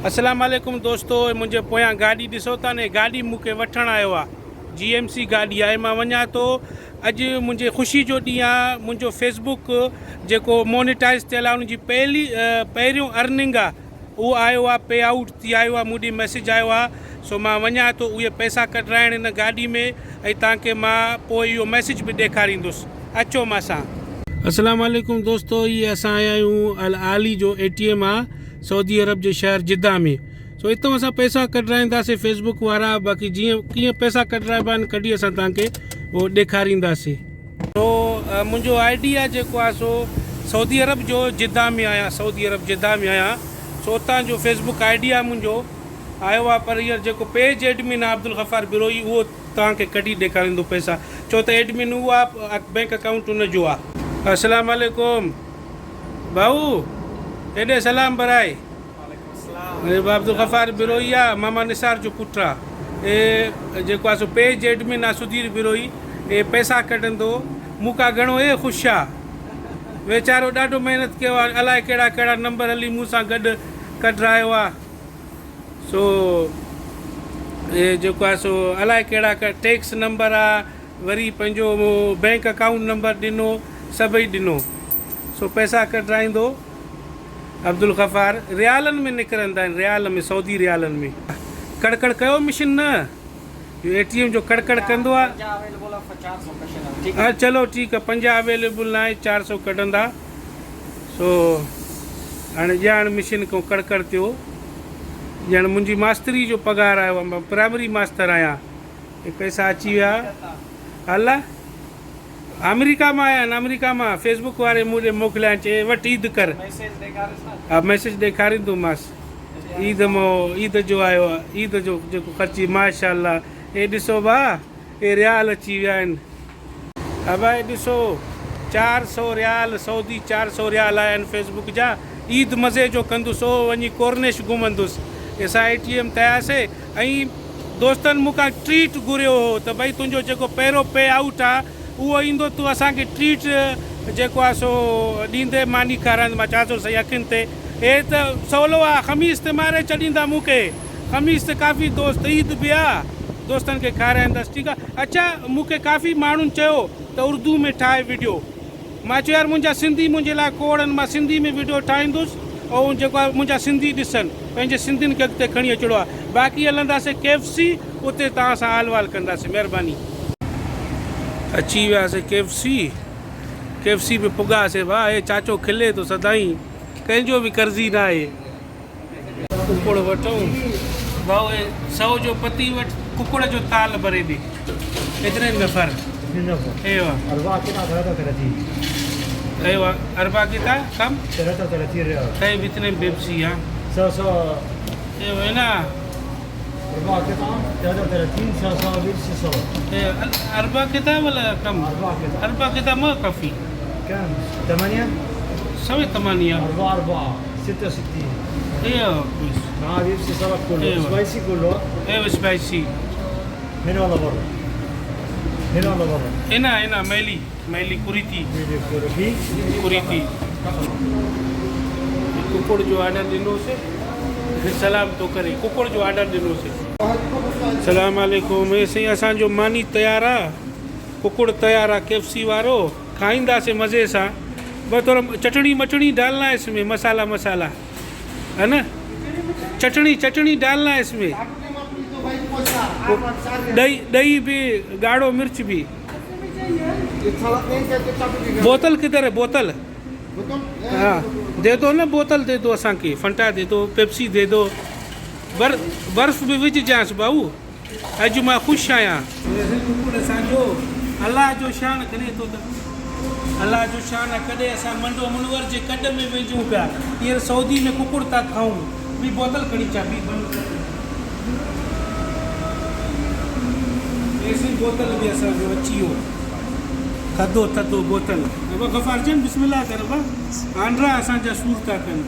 अस्सलाम वालेकुम दोस्तो, मुझे पोयां गाड़ी ॾिसो था ने, गाड़ी मूंखे वठण आयो आहे। GMC गाड़ी आहे। मां वञा थो, अॼु मुंहिंजे ख़ुशी जो ॾींहुं आहे। मुंहिंजो फेसबुक जेको मोनेटाइज़ थियल आहे उनजी पहिरियों अर्निंग आहे उहो आयो आहे, पे आउट थी आयो आहे, मूं मैसेज आयो आहे। सो मां वञा थो उहे पैसा कढाइण हिन गाॾी में, ऐं तव्हांखे मां पोइ इहो मैसेज बि ॾेखारींदुसि। अचो मां सां। अस्सलाम वालेकुम दोस्तो, ये असां आया आहियूं अल आली जो ATM आहे सऊदी अरब जे शहर जिद्दा में। सो हितां असां पैसा कढाईंदासीं फेसबुक वारा, बाक़ी जीअं कीअं पैसा कढाइबा आहिनि कढी असां तव्हांखे उहो ॾेखारींदासीं। सो मुंहिंजो ID आहे जेको आहे सो सऊदी अरब जो जिद्दा में आहियां, सऊदी अरब जिद्दा में आहियां। सो उतां जो फेसबुक ID आहे मुंहिंजो आयो आहे, पर हींअर जेको पेज एडमिन आहे अब्दुल गफ़ार बिरोई, उहो तव्हांखे कढी ॾेखारींदो पैसा, छो त एडमिन उहो आहे, बैंक अकाउंट उनजो आहे। अस्सलाम वालेकुम भाऊ, हेॾे सलाम बराए। अब्दुल गफ़ार बिरोई आहे, मामा निसार जो पुटु आहे। जेको आहे सो पेज एडमिन आहे सुधीर बिरोई, पैसा कढंदो मूंखां घणो ख़ुशि आहे। वीचारो ॾाढो महिनत कयो आहे, अलाए कहिड़ा कहिड़ा नंबर हली मूं सां गॾु कढायो आहे। सो जेको आहे सो अलाए कहिड़ा टैक्स नंबर आहे, वरी पंहिंजो बैंक अकाउंट नंबर ॾिनो, सभई ॾिनो। सो पैसा कढाईंदो अब्दुल गफ़ार। रियालनि में निकिरंदा आहिनि, रियाल में, सऊदी रियालनि में। कड़कड़ कयो मिशन न, इहो ATM जो कड़कड़ कंदो आहे। हा चलो ठीकु आहे, 50 अवेलेबल न आहे, 400 कढंदा। सो हाणे ॼाण मिशन खां कड़कड़ थियो। ॼण मुंहिंजी मास्तरी जो पघार आयो आहे, मां प्राइमरी मास्टर आहियां। पैसा अची विया। अलाह अमेरिका मां आया आहिनि, अमेरिका मां फेसबुक वारे मूं मोकिलिया, चए वटि ईद कर। हा मैसेज ॾेखारींदोमांसि। ईद जो आयो आहे, ईद जो जेको ख़र्ची माशाअल्लाह। हे ॾिसो भाउ, हे रियाल अची विया आहिनि। हा भाई ॾिसो, 400 रियाल सऊदी, 400 रियाल आया आहिनि फेसबुक जा। ईद मज़े जो कंदुसि, वञी कोर्निश घुमंदुसि। असां ATM ते आयासीं, ऐं दोस्तनि मूंखां ट्रीट घुरियो हो त भई तुंहिंजो जेको पहिरियों पे आउट आहे उहो ईंदो, तूं असांखे ट्रीट जेको आहे सो ॾींदे, मानी खाराईंदो। मां चवां थो सही अखियुनि ते, हे त सवलो आहे, ख़मीस ते मारे छॾींदा मूंखे। ख़मीस ते काफ़ी दोस्त, ईद बि आहे, दोस्तनि खे खाराईंदसि। ठीकु आहे। अच्छा, मूंखे काफ़ी माण्हुनि चयो त उर्दू में ठाहे वीडियो। मां चयो यार मुंहिंजा सिंधी मुंहिंजे लाइ खोड़ आहिनि, मां सिंधी में वीडियो ठाहींदुसि, ऐं जेको आहे मुंहिंजा सिंधी ॾिसनि, पंहिंजे सिंधियुनि खे अॻिते खणी अचिणो आहे। बाक़ी हलंदासीं KFC, उते तव्हां सां हाल वाल कंदासीं, महिरबानी। अची वियासीं KFC में पुॻासीं। भाउ हे चाचो खिले थो सदाई, कंहिंजो बि कर्ज़ी न आहे। कुकड़ वठूं भाऊ, 100 जो पती वटि, कुकड़ जो ताल भरे ॾे। कितने नफ़र? अरबा किता कम 33 ريال। طيب اثنين بيبسي ها؟ ايوه هنا 4 قطع 33 صوصة بيبسي صوص. ايوه 4 قطع ولا كم؟ 4 قطع ما كافي. كم؟ 8 سوي 8 4 66. ايوه كويس. معاه بيبسي سلطة كله، سبايسي كله. ايوه سبايسي. هنا ولا برا؟ هنا ولا برا؟ هنا ميلي कुरीती कुकड़ जो ऑर्डर ॾिनोसीं, सलाम तो करे, कुकड़ जो ऑर्डर ॾिनोसीं। सलाम वालेकुम। साईं असांजो मानी तयारु आहे, कुकड़ तयारु आहे KFC वारो, खाईंदासीं मज़े सां। बस थोड़ा चटनी मटनी डालना है इसमें, मसाला है ना, चटनी डालना है इसमें, दही भी, गाढ़ो मिर्च भी। बोतल किधर है? बोतल हाँ दे दो ना, बोतल दे दो असांखे, फंटा दे दो, पेप्सी दे दो, बर्फ़ भी विझ जांसि भाऊ। अॼु मां ख़ुशि आहियां। कुकुड़ असांजो अलाह जो शान करे थो त, अलाह जो शान आहे। कॾहिं असां मंडो मुनवर जे कॾ में वेझूं पिया, हींअर सऊदी में कुकुड़ था खाऊं। ॿी बोतल खणी अचां, ॿी बंदि ऐसी बोतल भी असांजो अची वियो, थधो बोतल। गफ़ार जन बिस्मिल्लाह कर, आंड्रा असांजा सूर था कनि।